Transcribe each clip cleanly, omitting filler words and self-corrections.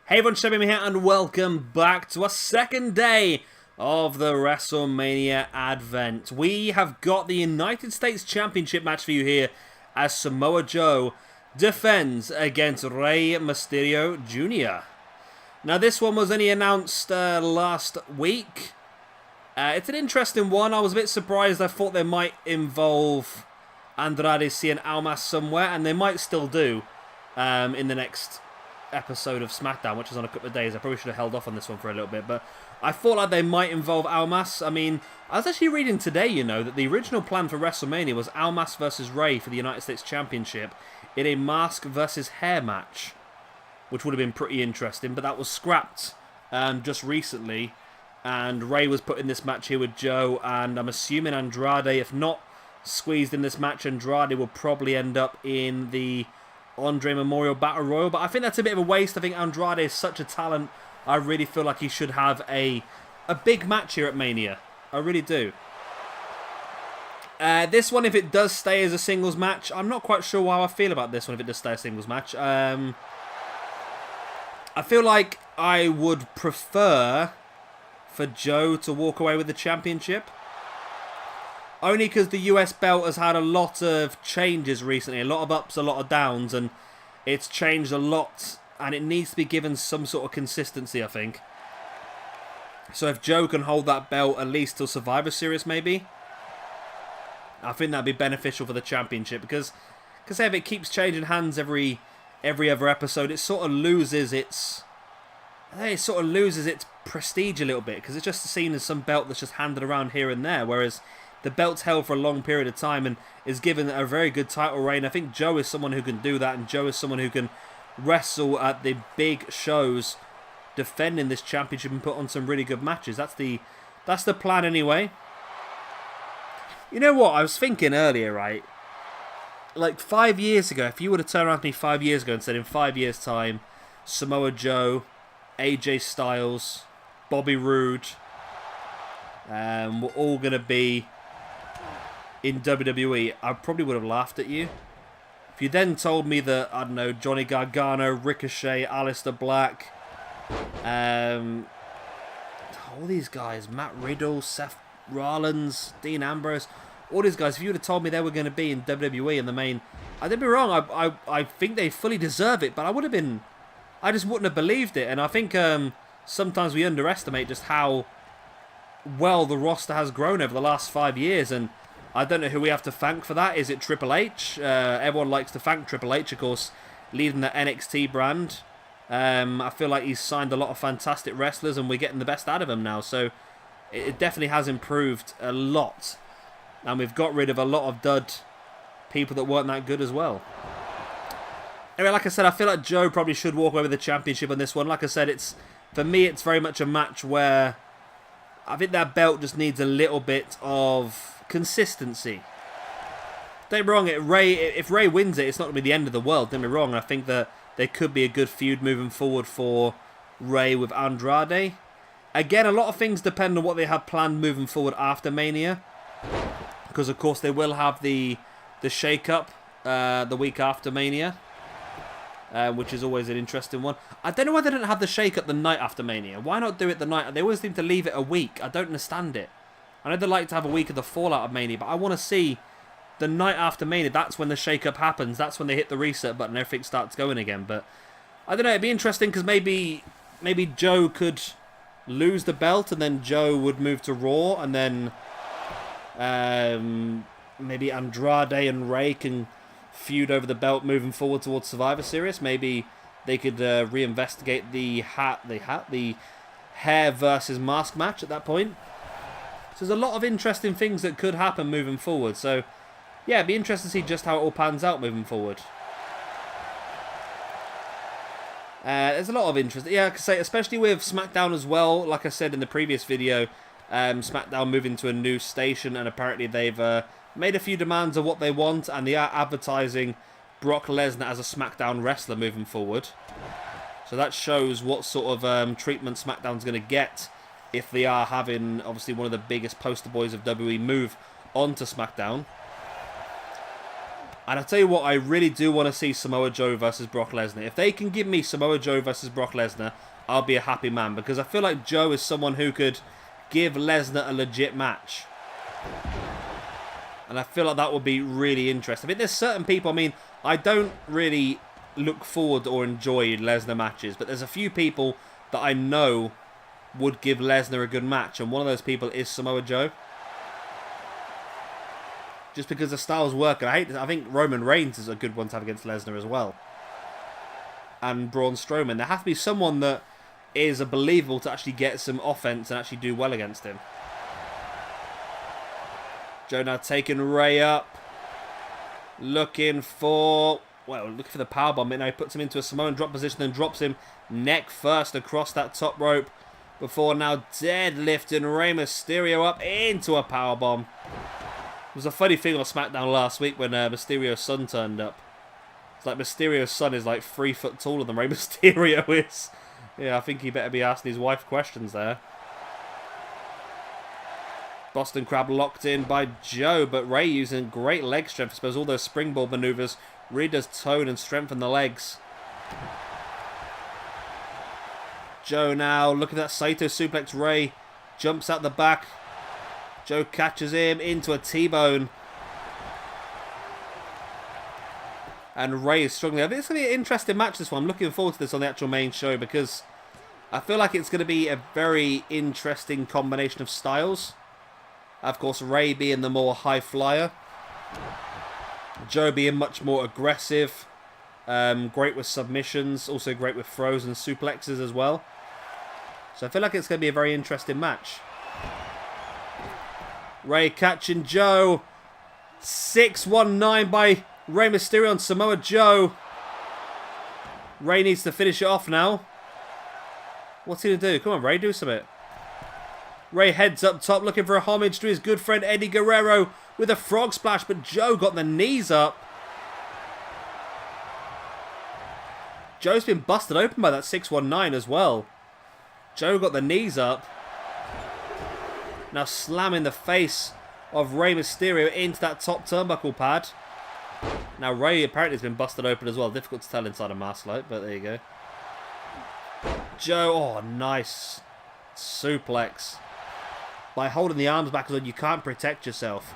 Hey everyone, Shabby here and welcome back to a second day of the Wrestlemania Advent. We have got the United States Championship match for you here as Samoa Joe defends against Rey Mysterio Jr. Now this one was only announced last week. It's an interesting one. I was a bit surprised. I thought they might involve Andrade Cien Almas somewhere, and they might still do in the next episode of SmackDown, which is on a couple of days. I probably should have held off on this one for a little bit, but I thought like they might involve Almas. I mean, I was actually reading today, you know, that the original plan for WrestleMania was Almas versus Rey for the United States Championship in a mask versus hair match, which would have been pretty interesting, but that was scrapped just recently, and Rey was put in this match here with Joe, and I'm assuming Andrade, if not squeezed in this match, Andrade will probably end up in the Andre Memorial Battle Royal, but I think that's a bit of a waste. I think Andrade is such a talent. I really feel like he should have a big match here at Mania. I really do. This one, if it does stay as a singles match, I'm not quite sure how I feel about this one if it does stay a singles match. I feel like I would prefer for Joe to walk away with the championship. Only because the US belt has had a lot of changes recently. A lot of ups, a lot of downs. And it's changed a lot. And it needs to be given some sort of consistency, I think. So if Joe can hold that belt at least till Survivor Series, maybe, I think that'd be beneficial for the championship. Because if it keeps changing hands every other episode, it sort of loses its prestige a little bit. Because it's just seen as some belt that's just handed around here and there. Whereas the belt's held for a long period of time and is given a very good title reign. I think Joe is someone who can do that, and Joe is someone who can wrestle at the big shows, defending this championship and put on some really good matches. That's the plan anyway. You know what? I was thinking earlier, right? Like 5 years ago, if you would have turned around to me 5 years ago and said in 5 years' time, Samoa Joe, AJ Styles, Bobby Roode, we're all going to be in WWE, I probably would have laughed at you. If you then told me that, I don't know, Johnny Gargano, Ricochet, Aleister Black, all these guys, Matt Riddle, Seth Rollins, Dean Ambrose, all these guys, if you would have told me they were going to be in WWE in the main, I didn't be wrong, I think they fully deserve it, but I just wouldn't have believed it. And I think sometimes we underestimate just how well the roster has grown over the last 5 years, and I don't know who we have to thank for that. Is it Triple H? Everyone likes to thank Triple H, of course, leading the NXT brand. I feel like he's signed a lot of fantastic wrestlers, and we're getting the best out of them now. So it definitely has improved a lot, and we've got rid of a lot of dud people that weren't that good as well. Anyway, like I said, I feel like Joe probably should walk away with the championship on this one. Like I said, for me, it's very much a match where I think that belt just needs a little bit of consistency. Don't get me wrong, if Rey wins it, it's not going to be the end of the world. Don't get me wrong, I think that there could be a good feud moving forward for Rey with Andrade. Again, a lot of things depend on what they have planned moving forward after Mania. Because, of course, they will have the shake-up the week after Mania. Which is always an interesting one. I don't know why they didn't have the shake-up the night after Mania. Why not do it the night? They always seem to leave it a week. I don't understand it. I know they like to have a week of the fallout of Mania, but I want to see the night after Mania. That's when the shake-up happens. That's when they hit the reset button and everything starts going again. But I don't know. It'd be interesting because maybe Joe could lose the belt and then Joe would move to Raw, and then maybe Andrade and Rey can feud over the belt moving forward towards Survivor Series. Maybe they could reinvestigate the hair versus mask match at that point. So there's a lot of interesting things that could happen moving forward. So yeah, it'd be interesting to see just how it all pans out moving forward. There's a lot of interest. Yeah, I could say, especially with SmackDown as well. Like I said in the previous video, SmackDown moving to a new station, and apparently they've made a few demands of what they want, and they are advertising Brock Lesnar as a SmackDown wrestler moving forward. So that shows what sort of treatment SmackDown's going to get if they are having, obviously, one of the biggest poster boys of WWE move onto SmackDown. And I'll tell you what, I really do want to see Samoa Joe versus Brock Lesnar. If they can give me Samoa Joe versus Brock Lesnar, I'll be a happy man. Because I feel like Joe is someone who could give Lesnar a legit match. And I feel like that would be really interesting. I mean, there's certain people, I mean, I don't really look forward or enjoy Lesnar matches. But there's a few people that I know would give Lesnar a good match. And one of those people is Samoa Joe. Just because the styles work. And I think Roman Reigns is a good one to have against Lesnar as well. And Braun Strowman. There has to be someone that is believable to actually get some offense and actually do well against him. Joe now taking Rey up. Looking for the powerbomb. Now he puts him into a Samoan drop position and drops him neck first across that top rope. Before now deadlifting Rey Mysterio up into a powerbomb. It was a funny thing on SmackDown last week when Mysterio's son turned up. It's like Mysterio's son is like 3 foot taller than Rey Mysterio is. Yeah, I think he better be asking his wife questions there. Boston Crab locked in by Joe, but Rey using great leg strength. I suppose all those springboard maneuvers really does tone and strengthen the legs. Joe now looking at that Saito suplex. Rey jumps out the back. Joe catches him into a T-bone. And Rey is struggling. I think it's going to be an interesting match, this one. I'm looking forward to this on the actual main show because I feel like it's going to be a very interesting combination of styles. Of course, Rey being the more high flyer. Joe being much more aggressive. Great with submissions. Also great with throws and suplexes as well. So I feel like it's going to be a very interesting match. Rey catching Joe. 619 by Rey Mysterio on Samoa Joe. Rey needs to finish it off now. What's he going to do? Come on, Rey, do something. Rey heads up top looking for a homage to his good friend Eddie Guerrero with a frog splash, but Joe got the knees up. Joe's been busted open by that 619 as well. Joe got the knees up. Now slamming the face of Rey Mysterio into that top turnbuckle pad. Now Rey apparently has been busted open as well. Difficult to tell inside a mask light, but there you go. Joe, oh nice suplex. By holding the arms back, you can't protect yourself.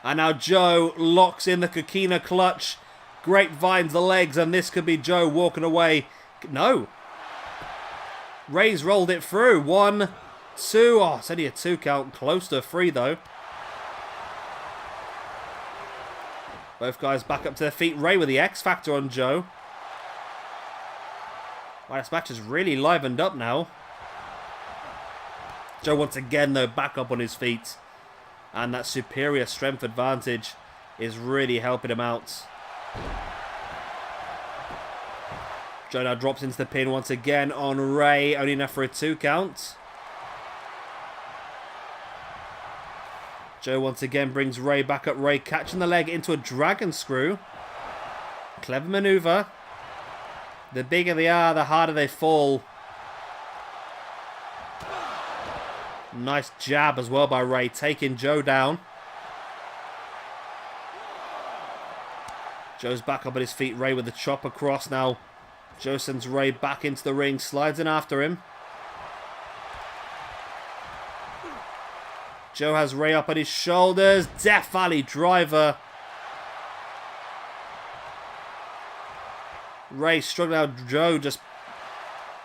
And now Joe locks in the Coquina clutch. Grapevines the legs, and this could be Joe walking away. No. Rey's rolled it through. 1, 2. Oh, it's only a 2 count. Close to a 3, though. Both guys back up to their feet. Rey with the X Factor on Joe. Wow, this match is really livened up now. Joe once again, though, back up on his feet. And that superior strength advantage is really helping him out. Joe now drops into the pin once again on Rey. Only enough for a 2 count. Joe once again brings Rey back up. Rey catching the leg into a dragon screw. Clever maneuver. The bigger they are, the harder they fall. Nice jab as well by Rey, taking Joe down. Joe's back up at his feet. Rey with the chop across now. Joe sends Rey back into the ring, slides in after him. Joe has Rey up on his shoulders. Death Valley driver. Rey struggling out. Joe just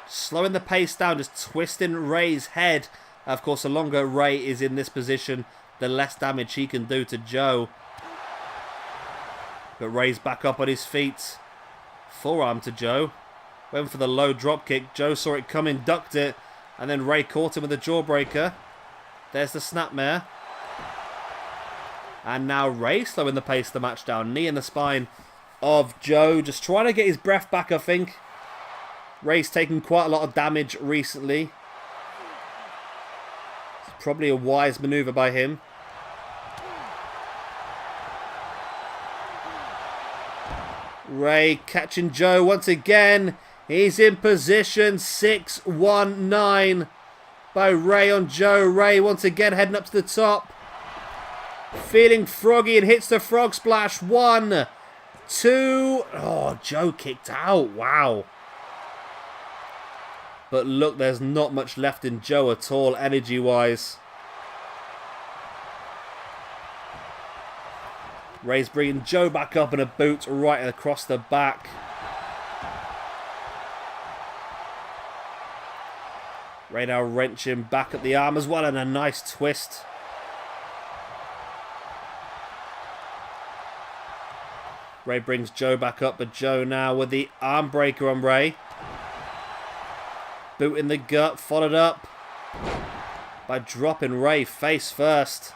slowing the pace down, just twisting Rey's head. Of course, the longer Rey is in this position, the less damage he can do to Joe. But Rey's back up on his feet. Forearm to Joe. Went for the low drop kick. Joe saw it coming, ducked it. And then Rey caught him with a jawbreaker. There's the snapmare. And now Rey slowing the pace of the match down. Knee in the spine of Joe. Just trying to get his breath back, I think. Rey's taken quite a lot of damage recently. It's probably a wise maneuver by him. Rey catching Joe once again. He's in position. 619 by Rey on Joe. Rey once again heading up to the top. Feeling froggy and hits the frog splash. 1, 2. Oh, Joe kicked out. Wow. But look, there's not much left in Joe at all, energy-wise. Rey's bringing Joe back up in a boot right across the back. Rey now wrenching back at the arm as well, and a nice twist. Rey brings Joe back up, but Joe now with the arm breaker on Rey. Boot in the gut, followed up by dropping Rey face first.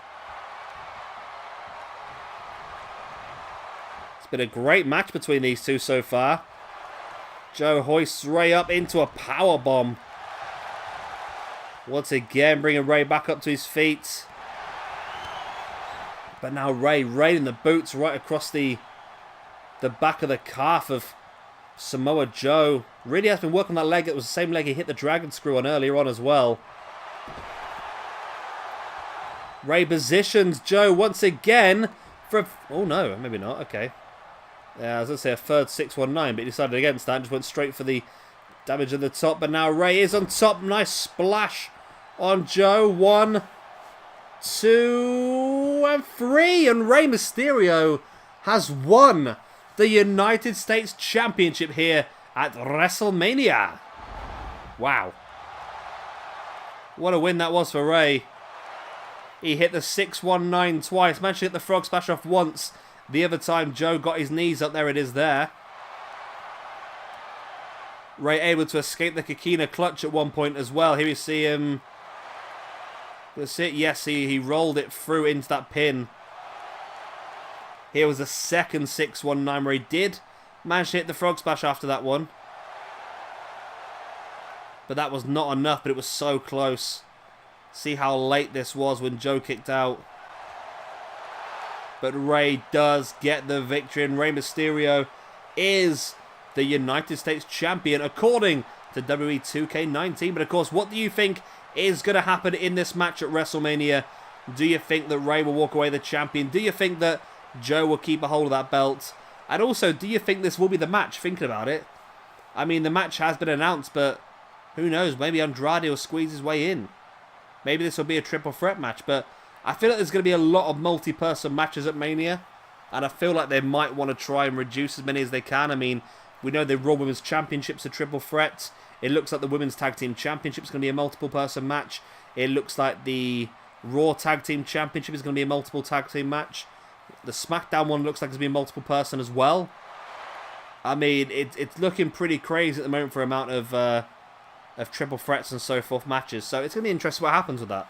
It's been a great match between these two so far. Joe hoists Rey up into a powerbomb. Once again, bringing Rey back up to his feet. But now Rey in the boots right across the back of the calf of Samoa Joe. Really has been working that leg. It was the same leg he hit the dragon screw on earlier on as well. Rey positions Joe once again for a... Oh no, maybe not. Okay. Yeah, I was going to say a third 619, but he decided against that and just went straight for the damage at the top. But now Rey is on top. Nice splash on Joe. 1, 2, and 3. And Rey Mysterio has won the United States Championship here at WrestleMania. Wow. What a win that was for Rey. He hit the 619 twice. Managed to hit the frog splash off once. The other time Joe got his knees up. There it is there. Rey able to escape the Kikina clutch at one point as well. Here we see him. That's it. Yes, he rolled it through into that pin. Here was the second 619 where he did manage to hit the frog splash after that one. But that was not enough, but it was so close. See how late this was when Joe kicked out. But Rey does get the victory, and Rey Mysterio is the United States Champion according to WWE 2K19. But of course, what do you think is going to happen in this match at WrestleMania? Do you think that Rey will walk away the champion? Do you think that Joe will keep a hold of that belt? And also, do you think this will be the match? Thinking about it. I mean, the match has been announced, but who knows? Maybe Andrade will squeeze his way in. Maybe this will be a triple threat match, but I feel like there's going to be a lot of multi-person matches at Mania, and I feel like they might want to try and reduce as many as they can. I mean, we know the Raw Women's Championship's a triple threat. It looks like the Women's Tag Team Championship is going to be a multiple-person match. It looks like the Raw Tag Team Championship is going to be a multiple tag team match. The SmackDown one looks like it's going to be multiple person as well. I mean, it's looking pretty crazy at the moment for amount of triple threats and so forth matches. So it's going to be interesting what happens with that.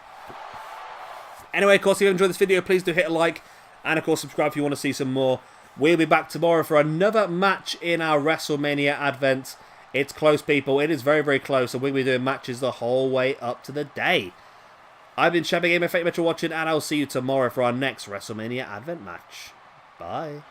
Anyway, of course, if you enjoyed this video, please do hit a like. And, of course, subscribe if you want to see some more. We'll be back tomorrow for another match in our WrestleMania Advent. It's close, people. It is very, very close. And we'll be doing matches the whole way up to the day. I've been Shabby Gamer. Thank you much for watching. And I'll see you tomorrow for our next WrestleMania Advent match. Bye.